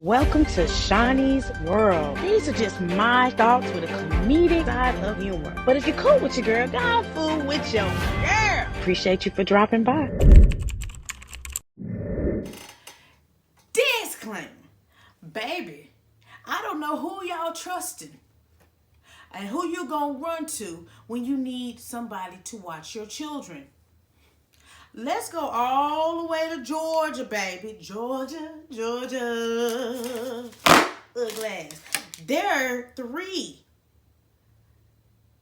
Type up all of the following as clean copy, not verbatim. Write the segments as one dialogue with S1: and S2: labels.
S1: Welcome to Shaunie's World. These are just my thoughts with a comedic side of humor. But if you're cool with your girl, go fool with your girl. Appreciate you for dropping by.
S2: Disclaimer. Baby, I don't know who y'all trusting and who you gonna run to when you need somebody to watch your children. Let's go all the way to Georgia, baby. Georgia. Glass. There are 3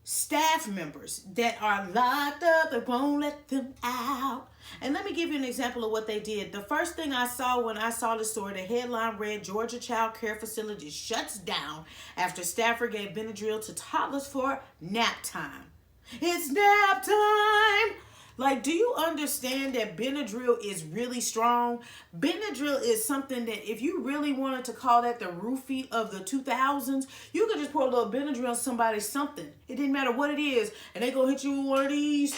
S2: staff members that are locked up. They won't let them out. And let me give you an example of what they did. The first thing I saw when I saw the story, the headline read, Georgia Child Care Facility shuts down after staffer gave Benadryl to toddlers for nap time. It's nap time! Like, do you understand that Benadryl is really strong? Benadryl is something that if you really wanted to call that the roofie of the 2000s, you could just pour a little Benadryl on somebody's something. It didn't matter what it is. And they gonna hit you with one of these.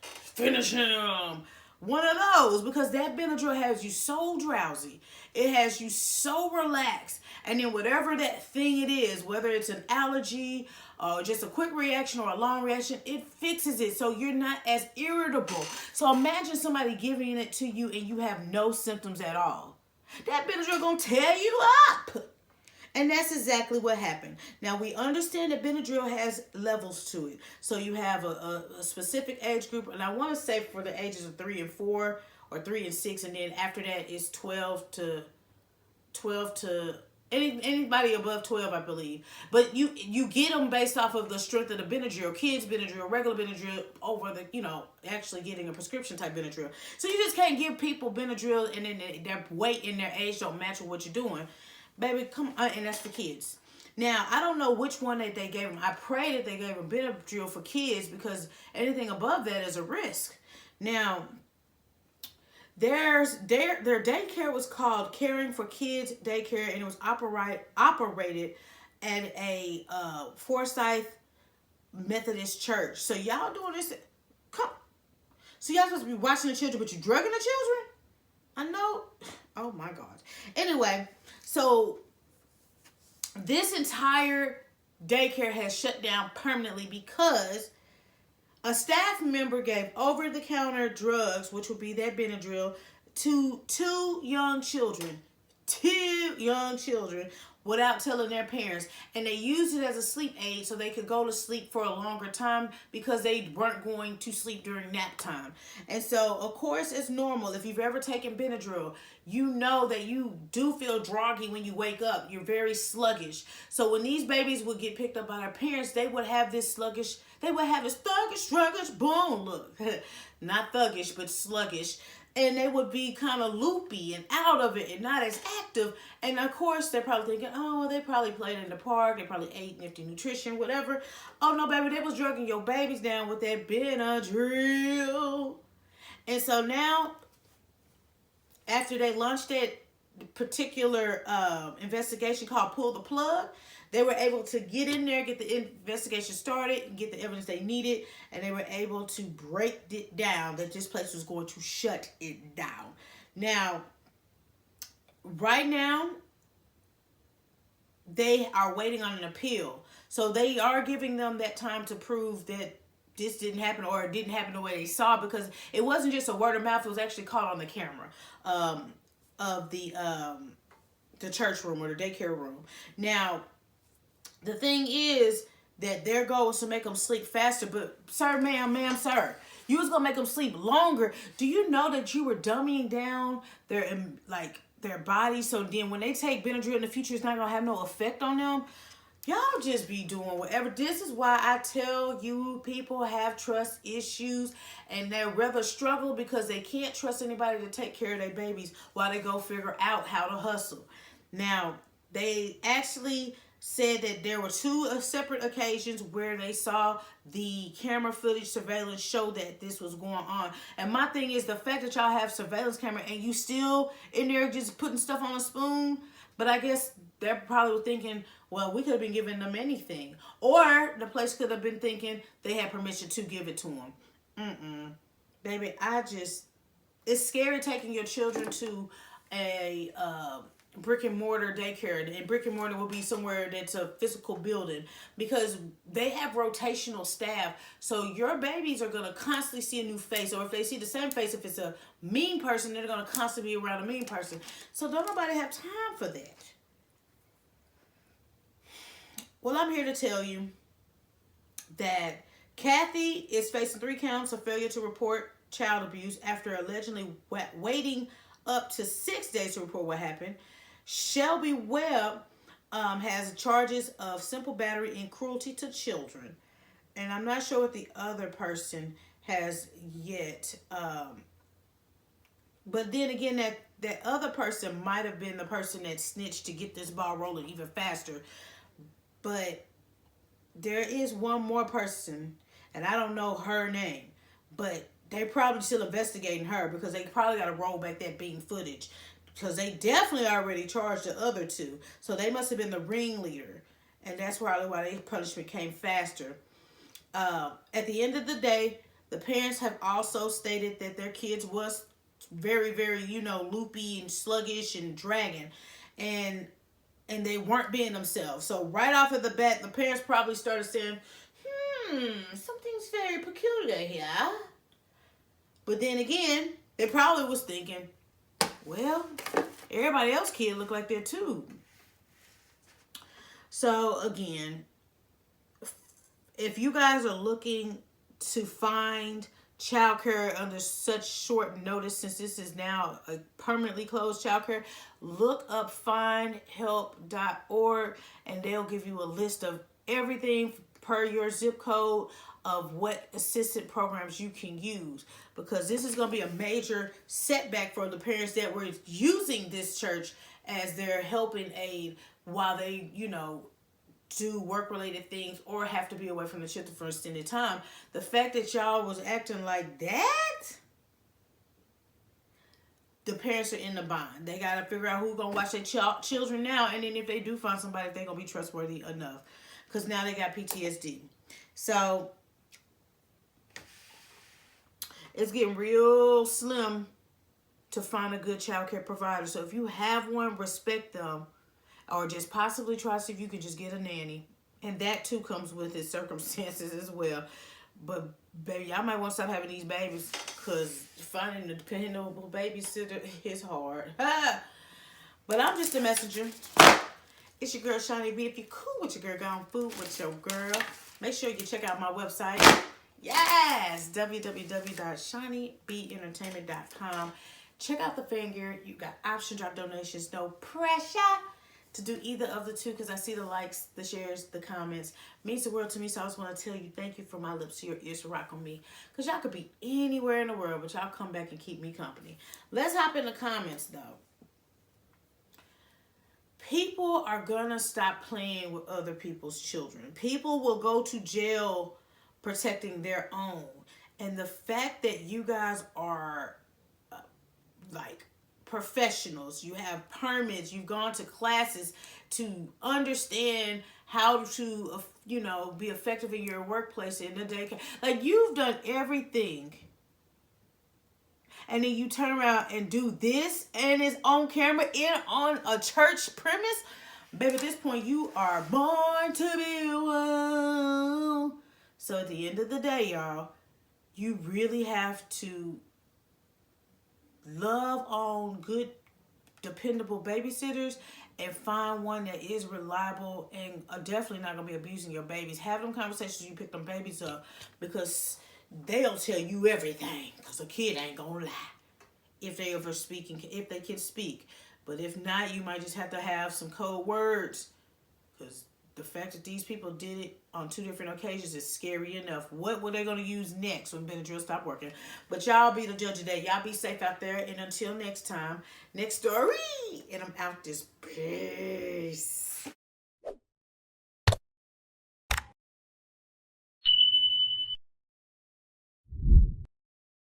S2: Finish him. One of those, because that Benadryl has you so drowsy. It has you so relaxed. And then whatever that thing it is, whether it's an allergy or just a quick reaction or a long reaction, it fixes it so you're not as irritable. So imagine somebody giving it to you and you have no symptoms at all. That Benadryl gonna tear you up. And that's exactly what happened. Now, we understand that Benadryl has levels to it. So you have a specific age group, and I want to say for the ages of 3 and 4 or 3 and 6, and then after that it's 12 to anybody above 12, I believe. But you get them based off of the strength of the Benadryl, kids Benadryl, regular Benadryl, over the, actually getting a prescription type Benadryl. So you just can't give people Benadryl and then their weight and their age don't match with what you're doing. Baby, come on, and that's for kids. Now, I don't know which one that they gave them. I pray that they gave them Benadryl for kids because anything above that is a risk. Now, their daycare was called Caring for Kids Daycare, and it was operated at a Forsyth Methodist Church. So y'all doing this? Come. So y'all supposed to be watching the children, but you drugging the children? I know. Oh my God. Anyway, so this entire daycare has shut down permanently because a staff member gave over-the-counter drugs, which would be that Benadryl, to 2 young children. 2 young children without telling their parents. And they used it as a sleep aid so they could go to sleep for a longer time because they weren't going to sleep during nap time. And so, of course, it's normal. If you've ever taken Benadryl, you know that you do feel groggy when you wake up. You're very sluggish. So when these babies would get picked up by their parents, they would have this sluggish, boom, look. Not thuggish, but sluggish. And they would be kind of loopy and out of it and not as active. And of course, they're probably thinking, oh, they probably played in the park. They probably ate nifty nutrition, whatever. Oh, no, baby, they was drugging your babies down with that Benadryl. And so now, after they launched that particular investigation called Pull the Plug, they were able to get in there, get the investigation started, get the evidence they needed, and they were able to break it down that this place was going to shut it down. Now, right now, they are waiting on an appeal. So they are giving them that time to prove that this didn't happen or it didn't happen the way they saw, because it wasn't just a word of mouth. It was actually caught on the camera of the church room or the daycare room. Now, the thing is that their goal was to make them sleep faster, but sir, ma'am, sir, you was gonna make them sleep longer. Do you know that you were dumbing down their body, so then when they take Benadryl in the future, it's not gonna have no effect on them? Y'all just be doing whatever. This is why I tell you, people have trust issues and they rather struggle because they can't trust anybody to take care of their babies while they go figure out how to hustle. Now, they actually said that there were 2 separate occasions where they saw the camera footage surveillance show that this was going on. And my thing is the fact that y'all have surveillance camera and you still in there just putting stuff on a spoon. But I guess they're probably thinking, well, we could have been giving them anything. Or the place could have been thinking they had permission to give it to them. Baby, it's scary taking your children to a brick and mortar daycare, and brick and mortar will be somewhere that's a physical building, because they have rotational staff. So your babies are going to constantly see a new face, or if they see the same face, if it's a mean person, they're going to constantly be around a mean person. So don't nobody have time for that. Well, I'm here to tell you that Kathy is facing 3 counts of failure to report child abuse after allegedly waiting up to 6 days to report what happened. Shelby Webb has charges of simple battery and cruelty to children. And I'm not sure what the other person has yet. But then again, that other person might have been the person that snitched to get this ball rolling even faster. But there is one more person, and I don't know her name, but they're probably still investigating her, because they probably got to roll back that beating footage, because they definitely already charged the other 2. So they must have been the ringleader, and that's probably why their punishment came faster. At the end of the day, the parents have also stated that their kids was very, very, loopy and sluggish and dragging, and they weren't being themselves. So right off of the bat, the parents probably started saying, something's very peculiar here. But then again, they probably was thinking, well, everybody else kid look like that too. So again, if you guys are looking to find childcare under such short notice, since this is now a permanently closed childcare, look up findhelp.org, and they'll give you a list of everything per your zip code of what assistance programs you can use, because this is going to be a major setback for the parents that were using this church as their helping aid while they, do work-related things or have to be away from the children for extended time. The fact that y'all was acting like that, the parents are in the bind. They got to figure out who's going to watch their children now, and then if they do find somebody, if they're going to be trustworthy enough, because now they got PTSD. So it's getting real slim to find a good child care provider. So if you have one, respect them. Or just possibly try to see if you can just get a nanny. And that too comes with its circumstances as well. But baby, y'all might want to stop having these babies, because finding a dependable babysitter is hard. But I'm just a messenger. It's your girl Shaunie B. If you're cool with your girl, go on food with your girl. Make sure you check out my website. Yes, www.shauniebeentertainment.com. Check out the fan gear. You got option drop donations, no pressure to do either of the two, because I see the likes, the shares, the comments. Means the world to me, so I just want to tell you thank you from my lips to your ears to rock on me, because y'all could be anywhere in the world, but y'all come back and keep me company. Let's hop in the comments, though. People are going to stop playing with other people's children. People will go to jail protecting their own. And the fact that you guys are like professionals, you have permits, you've gone to classes to understand how to, be effective in your workplace, in the daycare. Like, you've done everything. And then you turn around and do this, and it's on camera on a church premise. Baby, at this point, you are born to be wild. So at the end of the day, y'all, you really have to love on good, dependable babysitters and find one that is reliable and definitely not going to be abusing your babies. Have them conversations when you pick them babies up, because they'll tell you everything, because a kid ain't going to lie if they ever speak, if they can speak. But if not, you might just have to have some code words, because the fact that these people did it on 2 different occasions is scary enough. What were they going to use next when Benadryl stopped working? But y'all be the judge of that. Y'all be safe out there. And until next time, next story. And I'm out this. Peace.